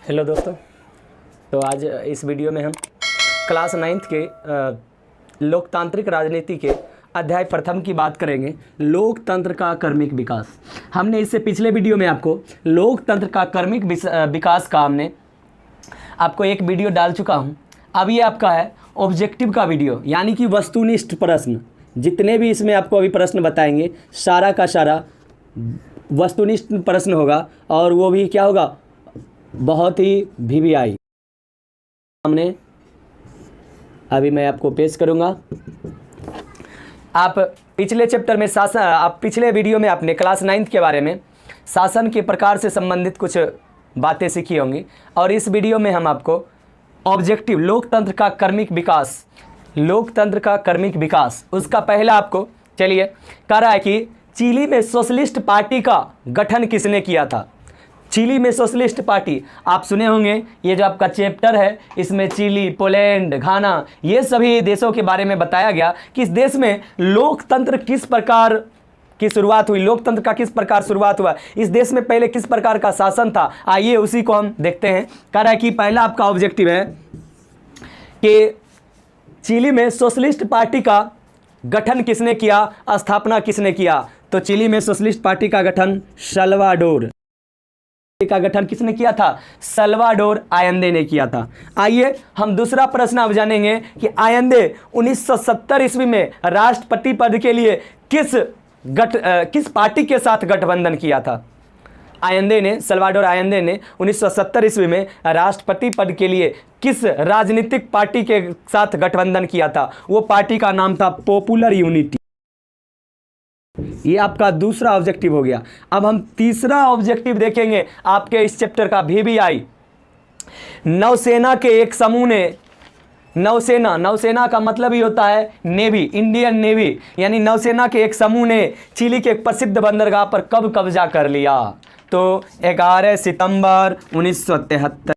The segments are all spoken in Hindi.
हेलो दोस्तों। तो आज इस वीडियो में हम क्लास 9th के लोकतांत्रिक राजनीति के अध्याय प्रथम की बात करेंगे, लोकतंत्र का क्रमिक विकास। हमने इससे पिछले वीडियो में आपको लोकतंत्र का क्रमिक विकास का हमने आपको एक वीडियो डाल चुका हूं। अब ये आपका है ऑब्जेक्टिव का वीडियो, यानी कि वस्तुनिष्ठ प्रश्न। जितने भी इसमें आपको अभी प्रश्न बताएंगे सारा का सारा वस्तुनिष्ठ प्रश्न होगा, और वो भी क्या होगा, बहुत ही वीवीआई हमने अभी मैं आपको पेश करूंगा। आप पिछले चैप्टर में पिछले वीडियो में आपने क्लास 9th के बारे में शासन के प्रकार से संबंधित कुछ बातें सीखी होंगी, और इस वीडियो में हम आपको ऑब्जेक्टिव लोकतंत्र का क्रमिक विकास उसका पहला आपको चलिए कह रहा है कि चिली में सोशलिस्ट पार्टी का गठन किसने किया था। चिली में सोशलिस्ट पार्टी आप सुने होंगे, ये जो आपका चैप्टर है इसमें चिली, पोलैंड, घाना, ये सभी देशों के बारे में बताया गया कि इस देश में लोकतंत्र किस प्रकार की शुरुआत हुई, लोकतंत्र का किस प्रकार शुरुआत हुआ, इस देश में पहले किस प्रकार का शासन था। आइए उसी को हम देखते हैं। कह रहा है कि पहला आपका ऑब्जेक्टिव है कि चिली में सोशलिस्ट पार्टी का गठन किसने किया, स्थापना किसने किया। तो चिली में सोशलिस्ट पार्टी का गठन किसने किया था, सल्वाडोर आयंदे ने किया था। आइए हम दूसरा प्रश्न अब जानेंगे कि आयंदे 1970 ईस्वी में राष्ट्रपति पद के लिए किस पार्टी के साथ गठबंधन किया था। सल्वाडोर आयंदे ने 1970 ईस्वी में राष्ट्रपति पद के लिए किस राजनीतिक पार्टी के साथ गठबंधन किया था। वो पार्टी का नाम था पॉपुलर यूनिटी। ये आपका दूसरा ऑब्जेक्टिव हो गया। अब हम तीसरा ऑब्जेक्टिव देखेंगे आपके इस चैप्टर का वीवीआई। नौसेना के एक समूह ने नौसेना का मतलब ही होता है नेवी, इंडियन नेवी, यानी नौसेना के एक समूह ने चिली के एक प्रसिद्ध बंदरगाह पर कब कब्जा कर लिया। तो 11 सितंबर 1973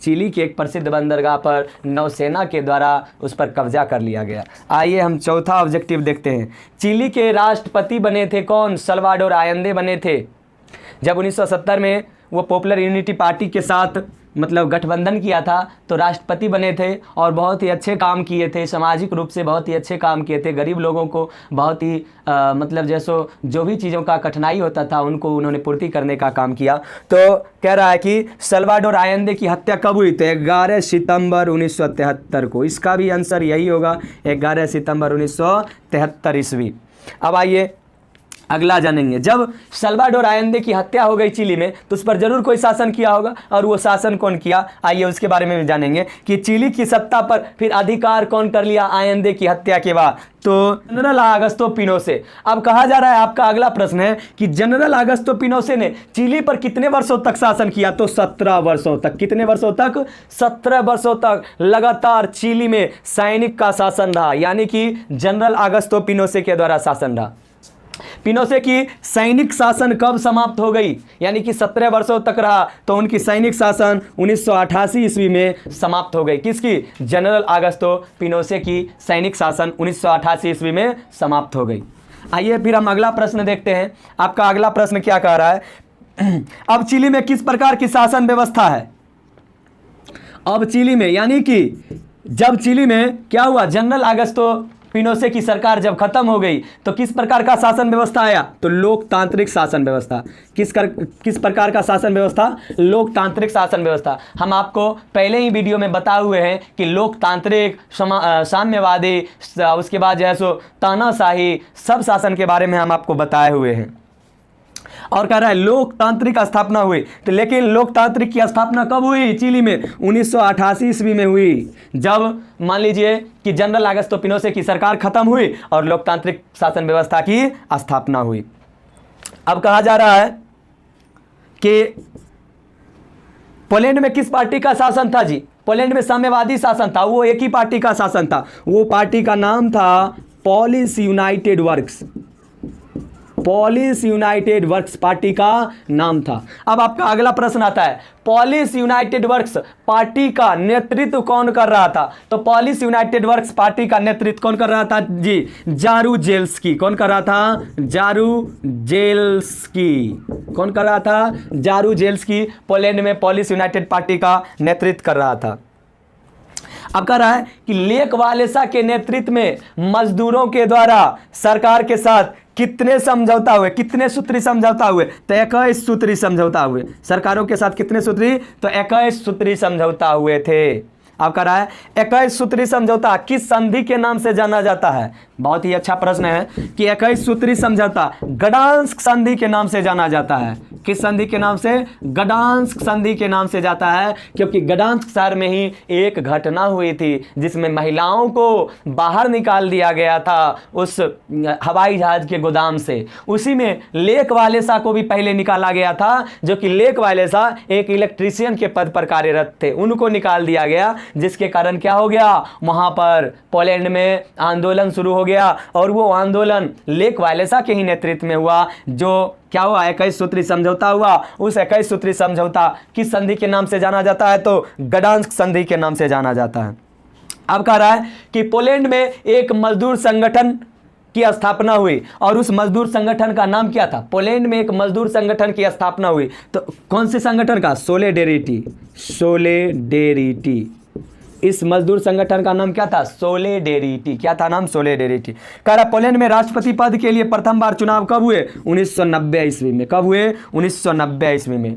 चिली के एक प्रसिद्ध बंदरगाह पर नौसेना के द्वारा उस पर कब्जा कर लिया गया। आइए हम चौथा ऑब्जेक्टिव देखते हैं। चिली के राष्ट्रपति बने थे कौन, सल्वाडोर आयंदे बने थे। जब 1970 में वो पॉपुलर यूनिटी पार्टी के साथ मतलब गठबंधन किया था तो राष्ट्रपति बने थे, और बहुत ही अच्छे काम किए थे, सामाजिक रूप से बहुत ही अच्छे काम किए थे। गरीब लोगों को बहुत ही मतलब जैसो जो भी चीज़ों का कठिनाई होता था उनको उन्होंने पूर्ति करने का काम किया। तो कह रहा है कि सल्वाडोर आयंदे की हत्या कब हुई, तो 11 सितंबर 1973 को। इसका भी आंसर यही होगा, 11 सितंबर 1973 ईस्वी। अब आइए अगला जानेंगे। जब सल्वाडोर आयंदे की हत्या हो गई चिली में तो उस पर जरूर कोई शासन किया होगा, और वो शासन कौन किया, आइए उसके बारे में भी जानेंगे कि चिली की सत्ता पर फिर अधिकार कौन कर लिया आयंदे की हत्या के बाद। तो जनरल आगस्तो पिनोसे। अब कहा जा रहा है, आपका अगला प्रश्न है कि जनरल आगस्तो पिनोसे ने चिली पर कितने वर्षों तक शासन किया। तो 17 वर्षों तक। कितने वर्षों तक, 17 वर्षों तक लगातार चिली में सैनिक का शासन रहा, यानी कि जनरल आगस्तो पिनोसे के द्वारा शासन रहा। पिनोसे की सैनिक शासन कब समाप्त हो गई, यानी कि 17 वर्षों तक रहा, तो उनकी सैनिक शासन 1988 ईस्वी में समाप्त हो गई। किसकी, जनरल आगस्तो पिनोसे की सैनिक शासन 1988 ईस्वी में समाप्त हो गई। आइए फिर हम अगला प्रश्न देखते हैं। आपका अगला प्रश्न क्या कह रहा है, अब चिली में किस प्रकार की शासन व्यवस्था है। अब चिली में, यानी कि जब चिली में क्या हुआ, जनरल आगस्तो पिनोसे की सरकार जब खत्म हो गई तो किस प्रकार का शासन व्यवस्था आया, तो लोकतांत्रिक शासन व्यवस्था। किस प्रकार का शासन व्यवस्था, लोकतांत्रिक शासन व्यवस्था। हम आपको पहले ही वीडियो में बताए हुए हैं कि लोकतांत्रिक, साम्यवादी, उसके बाद जो है सो तानाशाही, सब शासन के बारे में हम आपको बताए हुए हैं। और कह रहा है लोकतांत्रिक स्थापना हुई, तो लेकिन लोकतांत्रिक की स्थापना कब हुई चिली में, 1988 ईस्वी में हुई। जब मान लीजिए कि जनरल आगस्तो पिनोसे की सरकार खत्म हुई और लोकतांत्रिक शासन व्यवस्था की स्थापना हुई। अब कहा जा रहा है कि पोलैंड में किस पार्टी का शासन था जी। पोलैंड में साम्यवादी शासन था, वो एक ही पार्टी का शासन था। वो पार्टी का नाम था Polish United works. Polish United works party का नाम था। अब आपका अगला प्रश्न आता है, पोलिश यूनाइटेड वर्क्स पार्टी का नेतृत्व कौन कर रहा था? तो पोलिश यूनाइटेड वर्क्स पार्टी का नेतृत्व कौन कर रहा था जी? जारुजेल्स्की। कौन कर रहा था? जारुजेल्स्की। कौन कर रहा था? जारुजेल्स्की पोलैंड में पोलिश यूनाइटेड पार्टी का नेतृत्व कर रहा था। अब कह रहा है कि लेक वालेसा के नेतृत्व में मजदूरों के द्वारा सरकार के साथ कितने समझौता हुए, कितने सूत्री समझौता हुए? तो 21 सूत्री समझौता हुए। सरकारों के साथ कितने सूत्री? तो 21 सूत्री समझौता हुए थे। अब कह रहा है 21 सूत्री समझौता किस संधि के नाम से जाना जाता है? बहुत ही अच्छा प्रश्न है कि 21 सूत्री समझौता गडांस्क संधि के नाम से जाना जाता है। किस संधि के नाम से? गडांस्क संधि के नाम से जाता है, क्योंकि गडांस्क शहर में ही एक घटना हुई थी जिसमें महिलाओं को बाहर निकाल दिया गया था उस हवाई जहाज के गोदाम से। उसी में लेक वालेसा को भी पहले निकाला गया था, जो कि लेक वालेसा एक इलेक्ट्रीशियन के पद पर कार्यरत थे, उनको निकाल दिया गया, जिसके कारण क्या हो गया? वहां पर पोलैंड में आंदोलन शुरू हो गया और वो आंदोलन लेक वालेसा के ही नेतृत्व में हुआ। जो क्या हुआ? 21 सूत्री समझौता हुआ। उस 21 सूत्री समझौता किस संधि के नाम से जाना जाता है? तो गडांस्क संधि के नाम से जाना जाता है। अब कह रहा है कि पोलैंड में एक मजदूर संगठन की स्थापना हुई और उस मजदूर संगठन का नाम क्या था? पोलैंड में एक मजदूर संगठन की स्थापना हुई, तो कौन से संगठन का? सोलिडेरिटी। सोलिडेरिटी। इस मजदूर संगठन का नाम क्या था? सोलिडेरिटी। क्या था नाम? सोलिडेरिटी। कह रहा पोलैंड में राष्ट्रपति पद के लिए प्रथम बार चुनाव कब हुए? 1990 ईस्वी में। कब हुए? 1990 ईस्वी में।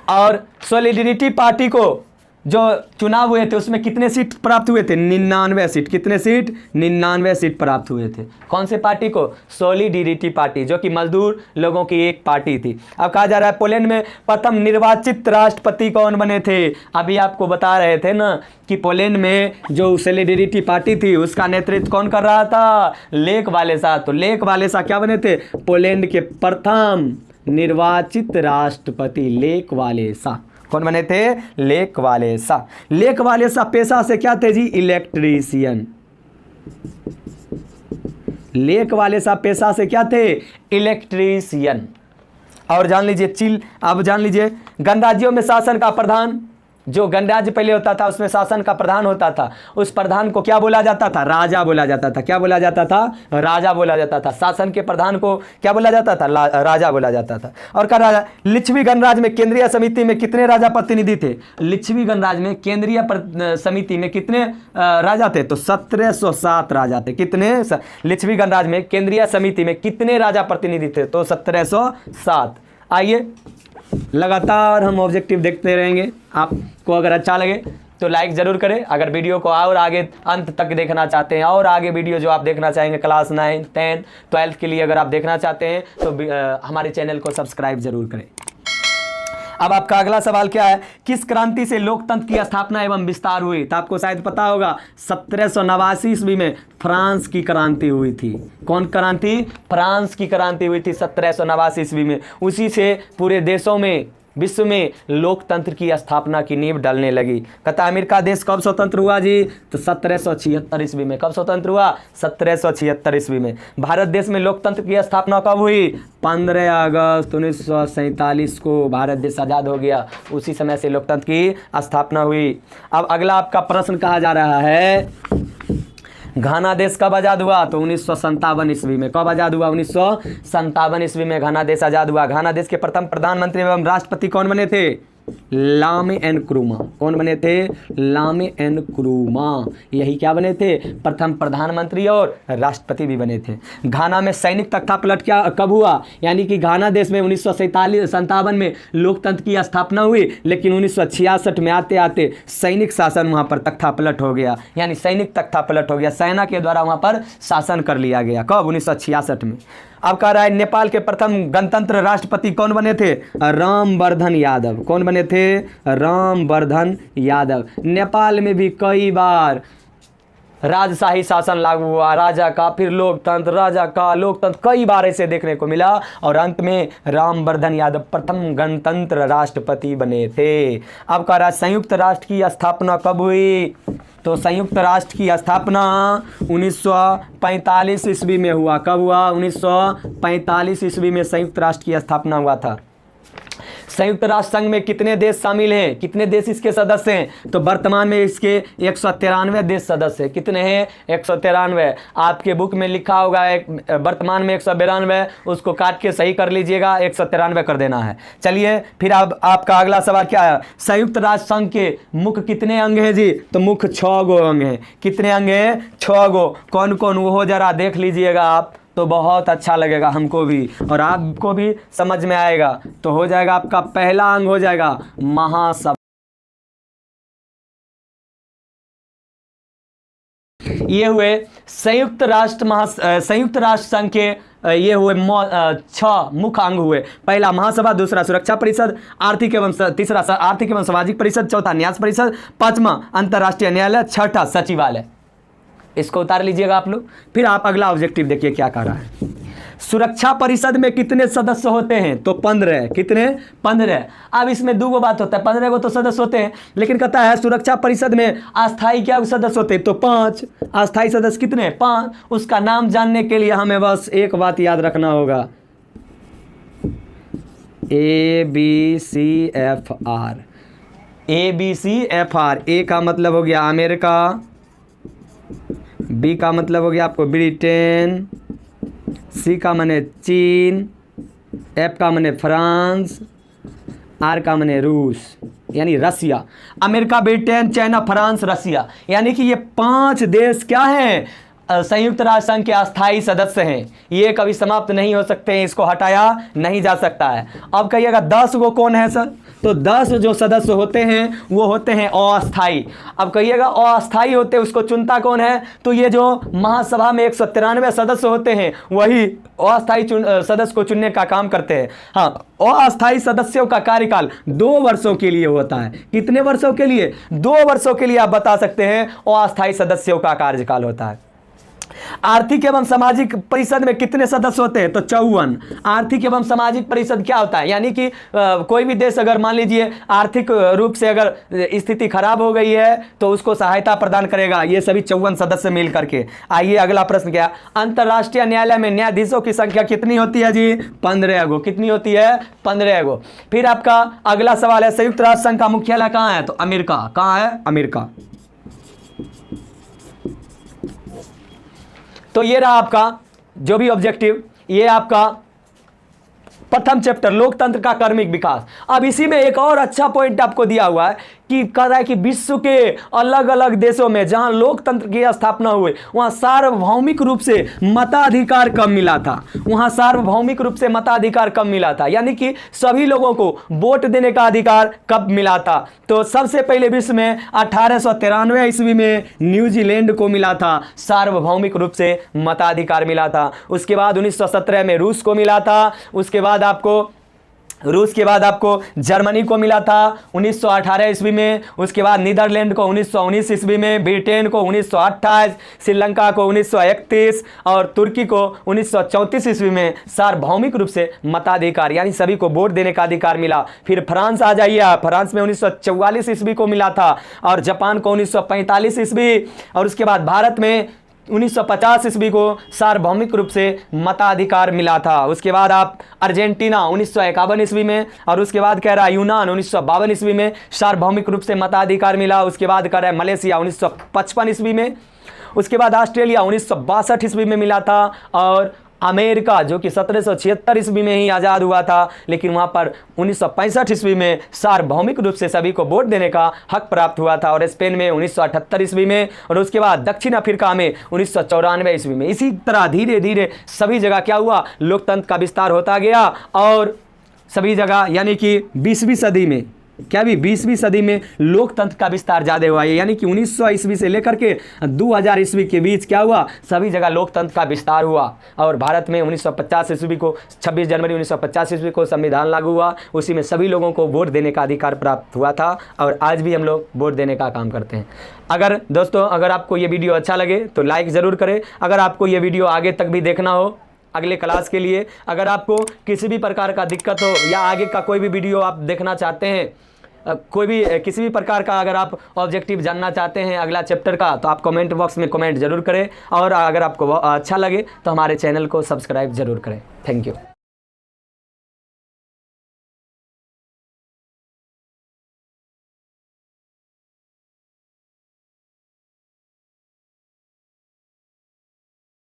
और सोलिडेरिटी पार्टी को जो चुनाव हुए थे उसमें कितने सीट प्राप्त हुए थे? 99 सीट। कितने सीट? 99 सीट प्राप्त हुए थे। कौन से पार्टी को? सोलिडेरिटी पार्टी, जो कि मजदूर लोगों की एक पार्टी थी। अब कहा जा रहा है पोलैंड में प्रथम निर्वाचित राष्ट्रपति कौन बने थे? अभी आपको बता रहे थे ना कि पोलैंड में जो सोलिडेरिटी पार्टी थी उसका नेतृत्व कौन कर रहा था? लेक वालेसा। तो लेक वालेसा क्या बने थे? पोलैंड के प्रथम निर्वाचित राष्ट्रपति लेक वालेसा। कौन बने थे? लेक वालेसा। लेक वालेसा पेशा से क्या थे जी? इलेक्ट्रीशियन। लेक वालेसा पेशा से क्या थे? इलेक्ट्रीशियन। और जान लीजिए अब जान लीजिए गणराज्यों में शासन का प्रधान, जो गणराज्य पहले होता था उसमें शासन का प्रधान होता था, उस प्रधान को क्या बोला जाता था? राजा बोला जाता था। क्या बोला जाता था? राजा बोला जाता था। शासन के प्रधान को क्या बोला जाता था? राजा बोला जाता था। और क्या राजा? लिच्छवी गणराज्य में केंद्रीय समिति में कितने राजा प्रतिनिधि थे? लिच्छवी गणराज्य में केंद्रीय समिति में कितने राजा थे? तो 1707 राजा थे। कितने? लिच्छवी गणराज्य में केंद्रीय समिति में कितने राजा प्रतिनिधि थे? तो 1707। आइए लगातार हम ऑब्जेक्टिव देखते रहेंगे। आपको अगर अच्छा लगे तो लाइक ज़रूर करें। अगर वीडियो को और आगे अंत तक देखना चाहते हैं और आगे वीडियो जो आप देखना चाहेंगे क्लास 9, 10, 12 के लिए अगर आप देखना चाहते हैं तो हमारे चैनल को सब्सक्राइब ज़रूर करें। अब आपका अगला सवाल क्या है? किस क्रांति से लोकतंत्र की स्थापना एवं विस्तार हुई? तो आपको शायद पता होगा 1789 ईस्वी में फ्रांस की क्रांति हुई थी। कौन क्रांति? फ्रांस की क्रांति हुई थी 1789 ईस्वी में। उसी से पूरे देशों में, विश्व में लोकतंत्र की स्थापना की नींव डलने लगी। कहता अमेरिका देश कब स्वतंत्र हुआ जी? तो 1776 ईस्वी में। कब स्वतंत्र हुआ? 1776 ईस्वी में। भारत देश में लोकतंत्र की स्थापना कब हुई? 15 अगस्त 1947 को भारत देश आज़ाद हो गया। उसी समय से लोकतंत्र की स्थापना हुई। अब अगला आपका प्रश्न कहा जा रहा है, घाना देश कब आज़ाद हुआ? तो 1957 ईस्वी में। कब आज़ाद हुआ? 1957 ईस्वी में घाना देश आज़ाद हुआ। घाना देश के प्रथम प्रधानमंत्री एवं राष्ट्रपति कौन बने थे? लामे एन क्रूमा। कौन बने थे? लामे एन क्रूमा। यही क्या बने थे? प्रथम प्रधानमंत्री और राष्ट्रपति भी बने थे। घाना में सैनिक तख्तापलट क्या कब हुआ? यानी कि घाना देश में 1957 में लोकतंत्र की स्थापना हुई, लेकिन 1966 में आते आते सैनिक शासन वहाँ पर तख्तापलट हो गया। यानी सैनिक तख्तापलट हो गया, सेना के द्वारा वहाँ पर शासन कर लिया गया। कब? 1966 में। अब कह रहा है नेपाल के प्रथम गणतंत्र राष्ट्रपति कौन बने थे? रामवर्धन यादव। कौन बने थे? रामवर्धन यादव। नेपाल में भी कई बार राजशाही शासन लागू हुआ, राजा का फिर लोकतंत्र, राजा का लोकतंत्र, कई बार ऐसे देखने को मिला और अंत में रामवर्धन यादव प्रथम गणतंत्र राष्ट्रपति बने थे। अब कह रहा संयुक्त राष्ट्र की स्थापना कब हुई? तो संयुक्त राष्ट्र की स्थापना 1945 ईस्वी में हुआ। कब हुआ? 1945 ईस्वी में संयुक्त राष्ट्र की स्थापना हुआ था। संयुक्त राष्ट्र संघ में कितने देश शामिल हैं? कितने देश इसके सदस्य हैं? तो वर्तमान में इसके 193 देश सदस्य हैं। कितने हैं? 193। आपके बुक में लिखा होगा वर्तमान में 192, उसको काट के सही कर लीजिएगा, 193 कर देना है। चलिए फिर अब आपका अगला सवाल क्या है? संयुक्त राष्ट्र संघ के मुख्य कितने अंग हैं जी? तो मुख्य 6 गो अंग हैं। कितने अंग हैं? 6 गो। कौन कौन वो जरा देख लीजिएगा आप, तो बहुत अच्छा लगेगा हमको भी और आपको भी समझ में आएगा। तो हो जाएगा आपका पहला अंग हो जाएगा महासभा। ये हुए संयुक्त राष्ट्र संघ के ये हुए 6 मुख्य अंग हुए। पहला महासभा, दूसरा सुरक्षा परिषद, तीसरा आर्थिक एवं सामाजिक परिषद, चौथा न्यास परिषद, पांचवा अंतर्राष्ट्रीय न्यायालय, छठा सचिवालय। इसको उतार लीजिएगा आप लोग। फिर आप अगला ऑब्जेक्टिव देखिए क्या कह रहा है। सुरक्षा परिषद में कितने सदस्य होते हैं? तो 15। कितने? 15। अब इसमें दो बात होता है, 15 को तो सदस्य होते हैं, लेकिन कहता है सुरक्षा परिषद में अस्थायी क्या सदस्य होते हैं? तो 5। अस्थायी सदस्य कितने? 5। उसका नाम जानने के लिए हमें बस एक बात याद रखना होगा, ABCFR। ABCFR। ए का मतलब हो गया अमेरिका, बी का मतलब हो गया आपको ब्रिटेन, सी का माने चीन, एफ का माने फ्रांस, आर का माने रूस यानी रसिया। अमेरिका, ब्रिटेन, चाइना, फ्रांस, रसिया, यानी कि ये 5 देश क्या हैं? संयुक्त राष्ट्र संघ के अस्थायी सदस्य हैं। ये कभी समाप्त नहीं हो सकते हैं, इसको हटाया नहीं जा सकता है। अब कहिएगा 10 वो कौन है सर? तो 10 जो सदस्य होते हैं वो होते हैं अस्थायी। अब कहिएगा अस्थायी होते हैं उसको चुनता कौन है? तो ये जो महासभा में 193 सदस्य होते हैं वही अस्थायी सदस्य को चुनने का काम करते हैं। हाँ, अस्थायी सदस्यों का कार्यकाल 2 वर्षों के लिए होता है। कितने वर्षों के लिए? 2 वर्षों के लिए आप बता सकते हैं अस्थायी सदस्यों का कार्यकाल होता है। आर्थिक एवं सामाजिक परिषद में कितने सदस्य होते हैं? तो 54। आर्थिक एवं सामाजिक परिषद क्या होता है? यानी कि कोई भी देश अगर मान लीजिए आर्थिक रूप से अगर स्थिति खराब हो गई है तो उसको सहायता प्रदान करेगा ये सभी 54 सदस्य मिल करके। आइए अगला प्रश्न क्या? अंतर्राष्ट्रीय न्यायालय में न्यायाधीशों की संख्या कितनी होती है जी? 15 गो। कितनी होती है? 15 गो। फिर आपका अगला सवाल है संयुक्त राष्ट्र संघ का मुख्यालय कहाँ है? तो अमेरिका। कहाँ है? अमेरिका। तो ये रहा आपका जो भी ऑब्जेक्टिव, ये आपका प्रथम चैप्टर लोकतंत्र का कार्मिक विकास। अब इसी में एक और अच्छा पॉइंट आपको दिया हुआ है कि कह रहा है कि विश्व के अलग अलग देशों में जहां लोकतंत्र की स्थापना हुई वहां सार्वभौमिक रूप से मताधिकार कम मिला था। वहां सार्वभौमिक रूप से मताधिकार कम मिला था, यानी कि सभी लोगों को वोट देने का अधिकार कब मिला था? तो सबसे पहले विश्व में 1893 ईस्वी में न्यूजीलैंड को मिला था, सार्वभौमिक रूप से मताधिकार मिला था। उसके बाद 1917 में रूस को मिला था। उसके बाद आपको जर्मनी को मिला था 1918 ईस्वी में। उसके बाद नीदरलैंड को 1919 ईस्वी में, ब्रिटेन को 1928, श्रीलंका को 1931 और तुर्की को 1934 ईस्वी में सार्वभौमिक रूप से मताधिकार यानी सभी को वोट देने का अधिकार मिला। फिर फ्रांस आ जाइए आप, फ्रांस में 1944 ईस्वी को मिला था और जापान को 1945 ईस्वी और उसके बाद भारत में 1950 ईस्वी को सार्वभौमिक रूप से मताधिकार मिला था। उसके बाद आप अर्जेंटीना 1951 ईस्वी में और उसके बाद कह रहा है यूनान 1952 ईस्वी में सार्वभौमिक रूप से मताधिकार मिला। उसके बाद कह रहा है मलेशिया 1955 ईस्वी में। उसके बाद ऑस्ट्रेलिया 1962 ईस्वी में मिला था और अमेरिका जो कि 1776 ईस्वी में ही आज़ाद हुआ था, लेकिन वहाँ पर 1965 ईस्वी में सार्वभौमिक रूप से सभी को वोट देने का हक प्राप्त हुआ था। और स्पेन में 1978 ईस्वी में और उसके बाद दक्षिण अफ्रीका में 1994 ईस्वी में। इसी तरह धीरे धीरे सभी जगह क्या हुआ? लोकतंत्र का विस्तार होता गया और सभी जगह यानी कि 20वीं सदी में क्या भी 20वीं सदी में लोकतंत्र का विस्तार ज़्यादा हुआ है, यानी कि 1900 ईस्वी से लेकर के 2000 ईस्वी के बीच क्या हुआ, सभी जगह लोकतंत्र का विस्तार हुआ। और भारत में 1950 ईस्वी को 26 जनवरी 1950 ईस्वी को संविधान लागू हुआ, उसी में सभी लोगों को वोट देने का अधिकार प्राप्त हुआ था और आज भी हम लोग वोट देने का काम करते हैं। अगर दोस्तों अगर आपको ये वीडियो अच्छा लगे तो लाइक ज़रूर करें। अगर आपको ये वीडियो आगे तक भी देखना हो अगले क्लास के लिए, अगर आपको किसी भी प्रकार का दिक्कत हो या आगे का कोई भी वीडियो आप देखना चाहते हैं, कोई भी किसी भी प्रकार का अगर आप ऑब्जेक्टिव जानना चाहते हैं अगला चैप्टर का, तो आप कमेंट बॉक्स में कमेंट जरूर करें और अगर आपको अच्छा लगे तो हमारे चैनल को सब्सक्राइब जरूर करें। Thank you.